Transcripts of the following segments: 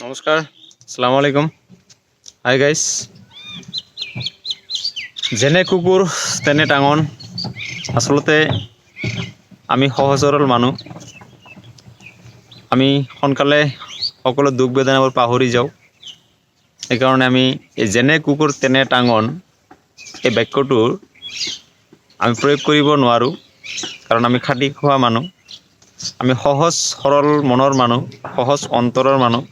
নমস্কাৰ, আসসালামু আলাইকুম। Hi guys. যেনে কুকুৰ তেনে টাঙন। আচলতে আমি সহজ সৰল মানুহ। আমি সোনকালে সকলো দুখ বেদনাবোৰ পাহৰি যাওঁ। সেইকাৰণে আমি যেনে কুকুৰ তেনে টাঙন এই বাক্যটোৰ আমি প্ৰয়োগ কৰিব নোৱাৰোঁ, কাৰণ আমি খাটি খোৱা মানুহ। আমি সহজ সৰল মনৰ মানুহ, সহজ অন্তৰৰ মানুহ।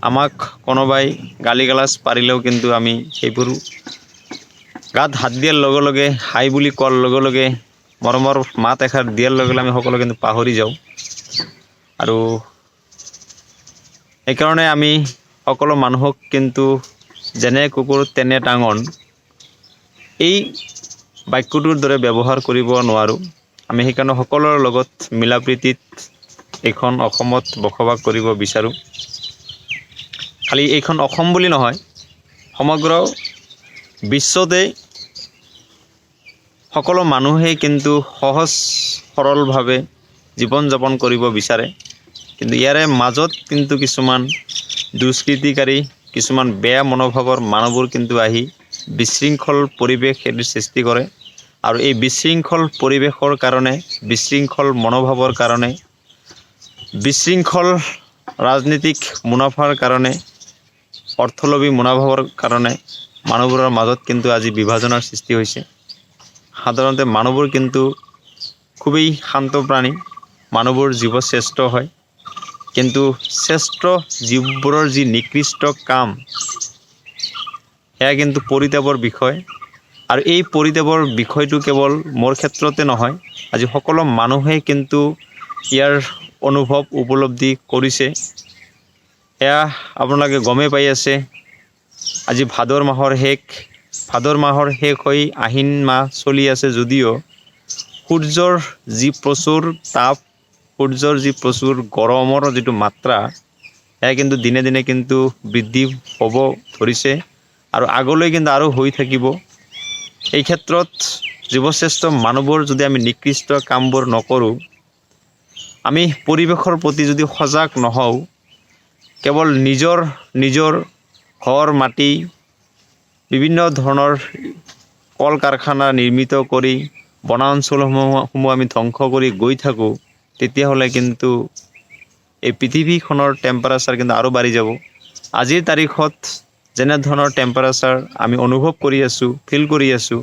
আমাক কোনোবাই গালি গালাজ পাৰিলেও কিন্তু আমি সেইবোৰ গাত হাত দিয়াৰ লগে লগে, হাই বুলি কোৱাৰ লগে লগে, মৰমৰ মাত এষাৰ দিয়াৰ লগে লগে আমি সকলো কিন্তু পাহৰি যাওঁ। আৰু সেইকাৰণে আমি সকলো মানুহক কিন্তু যেনে কুকুৰ তেনে টাঙন এই বাক্যটোৰ দৰে ব্যৱহাৰ কৰিব নোৱাৰোঁ। আমি সেইকাৰণে সকলোৰে লগত মিলা প্ৰীতিত এইখন অসমত বসবাস কৰিব বিচাৰোঁ। খালি এইখন অসম বুলি নহয়, সমগ্ৰ বিশ্বতে সকলো মানুহেই কিন্তু সহজ সৰলভাৱে জীৱন যাপন কৰিব বিচাৰে। কিন্তু ইয়াৰে মাজত কিন্তু কিছুমান দুষ্কৃতিকাৰী, কিছুমান বেয়া মনোভাৱৰ মানুহবোৰ কিন্তু আহি বিশৃংখল পৰিৱেশ সৃষ্টি কৰে। আৰু এই বিশৃংখল পৰিৱেশৰ কাৰণে, বিশৃংখল মনোভাৱৰ কাৰণে, বিশৃংখল ৰাজনীতিক মুনাফাৰ কাৰণে, অৰ্থলোভী মনোভাৱৰ কাৰণে মানুহবোৰৰ মাজত কিন্তু আজি বিভাজনৰ সৃষ্টি হৈছে। সাধাৰণতে মানুহবোৰ কিন্তু খুবেই শান্ত প্ৰাণী, মানুহবোৰ জীৱ শ্ৰেষ্ঠ হয়। কিন্তু শ্ৰেষ্ঠ জীৱবোৰৰ যি নিকৃষ্ট কাম, সেয়া কিন্তু পৰিতাপৰ বিষয়। আৰু এই পৰিতাপৰ বিষয়টো কেৱল মোৰ ক্ষেত্ৰতে নহয়, আজি সকলো মানুহেই কিন্তু ইয়াৰ অনুভৱ উপলব্ধি কৰিছে। এয়া আপোনালোকে গমেই পাই আছে। আজি ভাদৰ মাহৰ শেষ হৈ আহিন মাহ চলি আছে যদিও সূৰ্যৰ যি প্ৰচুৰ তাপ, সূৰ্যৰ যি প্ৰচুৰ গৰমৰ যিটো মাত্ৰা, সেয়া কিন্তু দিনে দিনে কিন্তু বৃদ্ধি হ'ব ধৰিছে আৰু আগলৈ কিন্তু আৰু হৈ থাকিব। এই ক্ষেত্ৰত জীৱশ্ৰেষ্ঠ মানুহবোৰ যদি আমি নিকৃষ্ট কামবোৰ নকৰোঁ, আমি পৰিৱেশৰ প্ৰতি যদি সজাগ নহওঁ, কেৱল নিজৰ ঘৰ মাটি বিভিন্ন ধৰণৰ কল কাৰখানা নিৰ্মিত কৰি বনাঞ্চলসমূহ আমি ধ্বংস কৰি গৈ থাকোঁ, তেতিয়াহ'লে কিন্তু এই পৃথিৱীখনৰ টেম্পাৰেচাৰ কিন্তু আৰু বাঢ়ি যাব। আজিৰ তাৰিখত যেনেধৰণৰ টেম্পাৰেচাৰ আমি অনুভৱ কৰি আছোঁ, ফিল কৰি আছোঁ,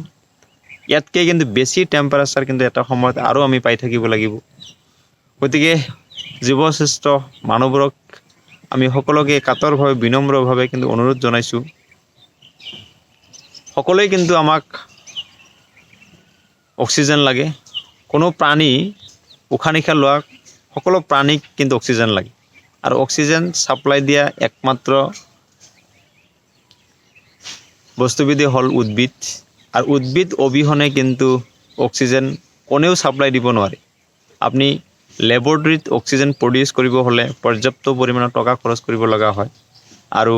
ইয়াতকৈ কিন্তু বেছি টেম্পাৰেচাৰ কিন্তু এটা সময়ত আৰু আমি পাই থাকিব লাগিব। গতিকে জীৱশ্ৰেষ্ঠ মানুহবোৰক আমি সকলোকে কাতৰভাৱে, বিনম্ৰভাৱে কিন্তু অনুৰোধ জনাইছোঁ, সকলোৱে কিন্তু আমাক অক্সিজেন লাগে। কোনো প্ৰাণী উশাহ নিশাহ লোৱা সকলো প্ৰাণীক কিন্তু অক্সিজেন লাগে। আৰু অক্সিজেন ছাপ্লাই দিয়া একমাত্ৰ বস্তুবিধেই হ'ল উদ্ভিদ। আৰু উদ্ভিদ অবিহনে কিন্তু অক্সিজেন কোনেও ছাপ্লাই দিব নোৱাৰে। আপুনি লেবৰেটৰীত অক্সিজেন প্ৰডিউচ কৰিব হ'লে পৰ্যাপ্ত পৰিমাণৰ টকা খৰচ কৰিব লগা হয়। আৰু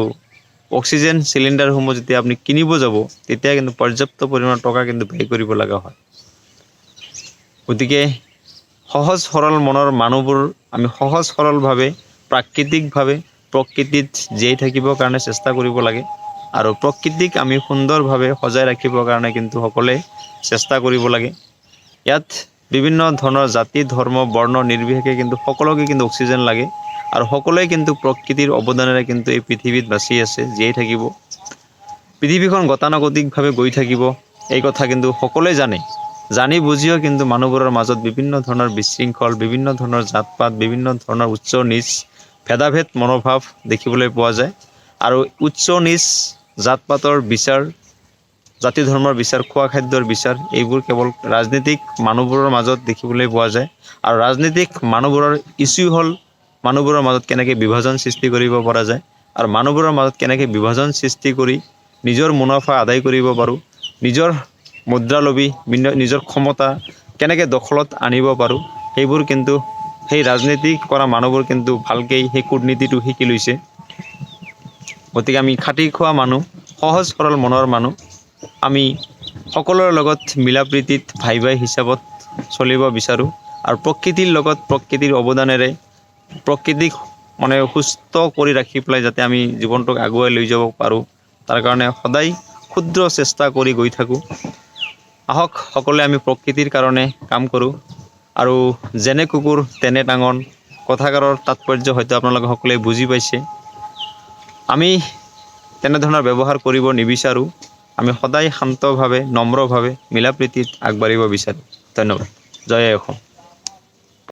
অক্সিজেন চিলিণ্ডাৰসমূহ যেতিয়া আপুনি কিনিব যাব, তেতিয়া কিন্তু পৰ্যাপ্ত পৰিমাণৰ টকা কিন্তু ব্যয় কৰিব লগা হয়। গতিকে সহজ সৰল মনৰ মানুহবোৰ আমি সহজ সৰলভাৱে, প্ৰাকৃতিকভাৱে প্ৰকৃতিত জীয়াই থাকিবৰ কাৰণে চেষ্টা কৰিব লাগে। আৰু প্ৰকৃতিক আমি সুন্দৰভাৱে সজাই ৰাখিবৰ কাৰণে কিন্তু সকলোৱে চেষ্টা কৰিব লাগে। ইয়াত বিভিন্ন ধৰণৰ জাতি, ধৰ্ম, বৰ্ণ নিৰ্বিশেষে কিন্তু সকলোকে কিন্তু অক্সিজেন লাগে। আৰু সকলোৱে কিন্তু প্ৰকৃতিৰ অৱদানেৰে কিন্তু এই পৃথিৱীত বাচি আছে, জীয়াই থাকিব। পৃথিৱীখন গতানুগতিকভাৱে গৈ থাকিব, এই কথা কিন্তু সকলোৱে জানি বুজিও কিন্তু মানুহবোৰৰ মাজত বিভিন্ন ধৰণৰ বিশৃংখল, বিভিন্ন ধৰণৰ জাত পাত, বিভিন্ন ধৰণৰ উচ্চ নীচ ভেদাভেদ মনোভাৱ দেখিবলৈ পোৱা যায়। আৰু উচ্চ নীচ জাত পাতৰ বিচাৰ, জাতি ধৰ্মৰ বিচাৰ, খোৱা খাদ্যৰ বিচাৰ, এইবোৰ কেৱল ৰাজনীতিক মানুহবোৰৰ মাজত দেখিবলৈ পোৱা যায়। আৰু ৰাজনীতিক মানুহবোৰৰ ইছ্যু হ'ল মানুহবোৰৰ মাজত কেনেকৈ বিভাজন সৃষ্টি কৰিব পৰা যায়, আৰু মানুহবোৰৰ মাজত কেনেকৈ বিভাজন সৃষ্টি কৰি নিজৰ মুনাফা আদায় কৰিব পাৰোঁ, নিজৰ মুদ্ৰালোভী, নিজৰ ক্ষমতা কেনেকৈ দখলত আনিব পাৰোঁ, সেইবোৰ কিন্তু সেই ৰাজনীতি কৰা মানুহবোৰ কিন্তু ভালকৈ সেই কূটনীতিটো শিকি লৈছে। গতিকে আমি খাটি খোৱা মানুহ, সহজ সৰল মনৰ মানুহ, আমি সকলোৰে লগত মিলা প্ৰীতিত ভাই ভাই হিচাপত চলিব বিচাৰোঁ। আৰু প্ৰকৃতিৰ লগত, প্ৰকৃতিৰ অৱদানেৰে, প্ৰকৃতিক মানে সুস্থ কৰি ৰাখি পেলাই যাতে আমি জীৱনটোক আগুৱাই লৈ যাব পাৰোঁ, তাৰ কাৰণে সদায় ক্ষুদ্ৰ চেষ্টা কৰি গৈ থাকোঁ। আহক সকলোৱে আমি প্ৰকৃতিৰ কাৰণে কাম কৰোঁ, আৰু যেনে কুকুৰ তেনে টাঙন কথাষাৰৰ তাৎপৰ্য হয়তো আপোনালোকে সকলোৱে বুজি পাইছে। আমি তেনেধৰণৰ ব্যৱহাৰ কৰিব নিবিচাৰোঁ। আমি সদায় শান্তভাৱে, নম্ৰভাৱে, মিলা প্ৰীতিত আগবাঢ়িব বিচাৰোঁ। ধন্যবাদ। জয় আই অসম।